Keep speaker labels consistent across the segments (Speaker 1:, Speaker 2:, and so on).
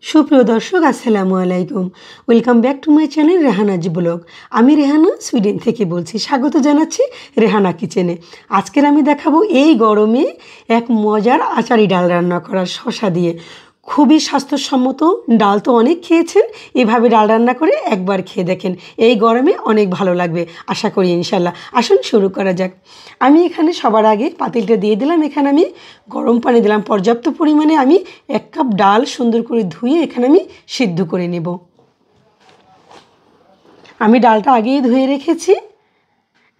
Speaker 1: সুপ্রিয় দর্শক আসসালামু আলাইকুম। Welcome back to my channel Rehana's vlog. আমি রেহানা সুইডেন থেকে বলছি। স্বাগত জানাচ্ছি রেহানা কিচেনে। আজকের আমি দেখাবো এই গরমে এক মজার আচারি ডাল রান্না করা শসা দিয়ে। খুবই স্বাস্থ্যসম্মত ডাল তো অনেক খেয়েছেন, এভাবে ডাল রান্না করে একবার খেয়ে দেখেন, এই গরমে অনেক ভালো লাগবে আশা করি ইনশাল্লাহ। আসুন শুরু করা যাক। আমি এখানে সবার আগে পাতিলটা দিয়ে দিলাম, এখানে আমি গরম পানি দিলাম পর্যাপ্ত পরিমাণে। আমি 1 কাপ ডাল সুন্দর করে ধুয়ে এখানে আমি সিদ্ধ করে নেব। আমি ডালটা আগেই ধুয়ে রেখেছি,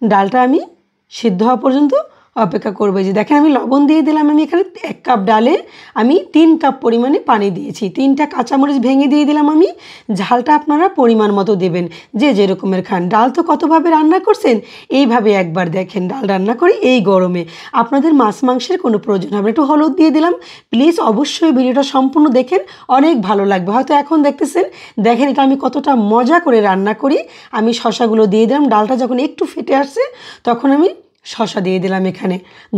Speaker 1: ডালটা আমি সিদ্ধ হওয়া পর্যন্ত অপেক্ষা করবো। যে দেখেন আমি লবণ দিয়ে দিলাম। আমি এখানে 1 কাপ ডালে আমি 3 কাপ পরিমাণে পানি দিয়েছি। 3টা কাঁচামরিচ ভেঙে দিয়ে দিলাম আমি। ঝালটা আপনারা পরিমাণ মতো দেবেন, যে যেরকমের খান। ডাল তো কতভাবে রান্না করছেন, এইভাবে একবার দেখেন ডাল রান্না করে এই গরমে আপনাদের মাছ মাংসের কোনো প্রয়োজন হবে। একটু হলুদ দিয়ে দিলাম। প্লিজ অবশ্যই ভিডিওটা সম্পূর্ণ দেখেন, অনেক ভালো লাগবে। হয়তো এখন দেখতেছেন, দেখেন এটা আমি কতটা মজা করে রান্না করি। আমি শসাগুলো দিয়ে দিলাম। ডালটা যখন একটু ফেটে আসছে তখন আমি শসা দিয়ে দিলাম। এখানে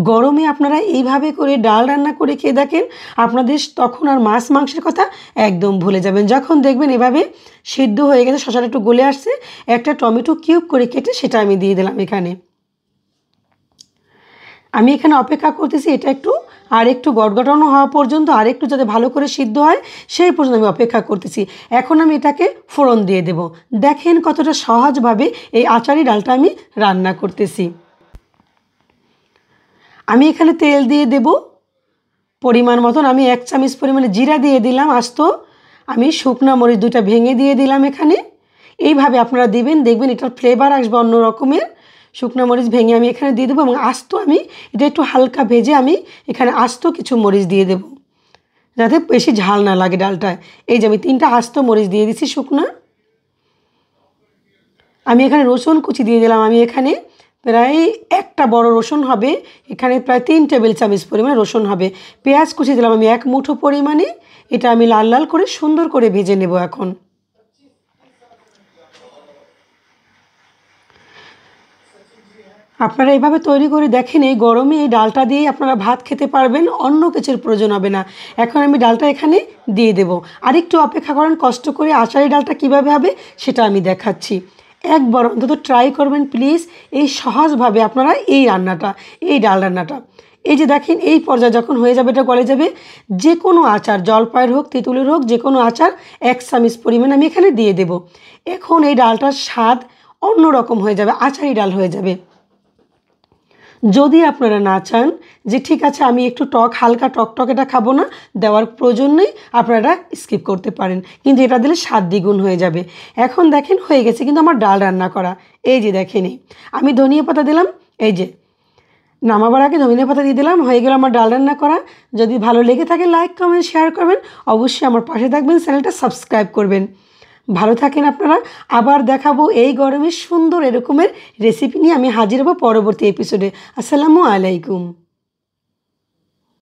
Speaker 1: গরমে আপনারা এইভাবে করে ডাল রান্না করে খেয়ে দেখেন, আপনাদের তখন আর মাছ মাংসের কথা একদম ভুলে যাবেন। যখন দেখবেন এভাবে সিদ্ধ হয়ে গেছে, শসাটা একটু গলে আসছে, একটা টমেটো কিউব করে কেটে সেটা আমি দিয়ে দিলাম এখানে। আমি এখানে অপেক্ষা করতেছি এটা একটু গটগটানো হওয়া পর্যন্ত, আর একটু যাতে ভালো করে সিদ্ধ হয় সেই পর্যন্ত আমি অপেক্ষা করতেছি। এখন আমি এটাকে ফোড়ন দিয়ে দেব। দেখেন কতটা সহজভাবে এই আচারি ডালটা আমি রান্না করতেছি। আমি এখানে তেল দিয়ে দেব পরিমাণ মতন। আমি 1 চামচ পরিমাণে জিরা দিয়ে দিলাম আস্ত। আমি শুকনা মরিচ 2টা ভেঙে দিয়ে দিলাম এখানে। এইভাবে আপনারা দিবেন, দেখবেন এটার ফ্লেভার আসবে অন্য রকমের। শুকনা মরিচ ভেঙে আমি এখানে দিয়ে দেবো, এবং আস্ত আমি এটা একটু হালকা ভেজে আমি এখানে আস্ত কিছু মরিচ দিয়ে দেব, যাতে বেশি ঝাল না লাগে ডালটায়। এই যে আমি 3টা আস্ত মরিচ দিয়ে দিচ্ছি শুকনা। আমি এখানে রসুন কুচি দিয়ে দিলাম। আমি এখানে প্রায় একটা বড় রসুন হবে, এখানে প্রায় 3 টেবিল চামচ পরিমাণে রসুন হবে। পেঁয়াজ কুচি দিলাম আমি 1 মুঠো পরিমাণে। এটা আমি লাল লাল করে সুন্দর করে ভেজে নেব। এখন আপনারা এইভাবে তৈরি করে দেখেন, এই গরমে এই ডালটা দিয়েই আপনারা ভাত খেতে পারবেন, অন্য কিছুর প্রয়োজন হবে না। এখন আমি ডালটা এখানে দিয়ে দেব। আরেকটু অপেক্ষা করেন, কষ্ট করে আচারি ডালটা কিভাবে হবে সেটা আমি দেখাচ্ছি। একবার অন্তত ট্রাই করবেন প্লিজ, এই সহজভাবে আপনারা এই রান্নাটা, এই ডাল রান্নাটা। এই যে দেখেন এই পর্যায়ে যখন হয়ে যাবে, এটা গলে যাবে, যে কোনো আচার, জলপাইয়ের হোক তেঁতুলের হোক, যে কোনো আচার 1 চামচ পরিমাণ আমি এখানে দিয়ে দেব। এখন এই ডালটার স্বাদ অন্য রকম হয়ে যাবে, আচারি ডাল হয়ে যাবে। যদি আপনারা না চান যে ঠিক আছে আমি একটু হালকা টক এটা খাবো না, দেওয়ার প্রয়োজন নেই, আপনারা স্কিপ করতে পারেন, কিন্তু এটা দিলে স্বাদ দ্বিগুণ হয়ে যাবে। এখন দেখেন হয়ে গেছে কিন্তু আমার ডাল রান্না করা। এই যে দেখেন আমি ধনিয়া পাতা দিলাম, এই যে নামাবার আগে ধনিয়া পাতা দিয়ে দিলাম। হয়ে গেল আমার ডাল রান্না করা। যদি ভালো লেগে থাকে লাইক কমেন্ট শেয়ার করবেন, অবশ্যই আমার পাশে থাকবেন, চ্যানেলটা সাবস্ক্রাইব করবেন। ভালো থাকেন আপনারা। আবার দেখাবো এই গরমে সুন্দর এরকমের রেসিপি নিয়ে আমি হাজির হব পরবর্তী এপিসোডে। আসসালামু আলাইকুম।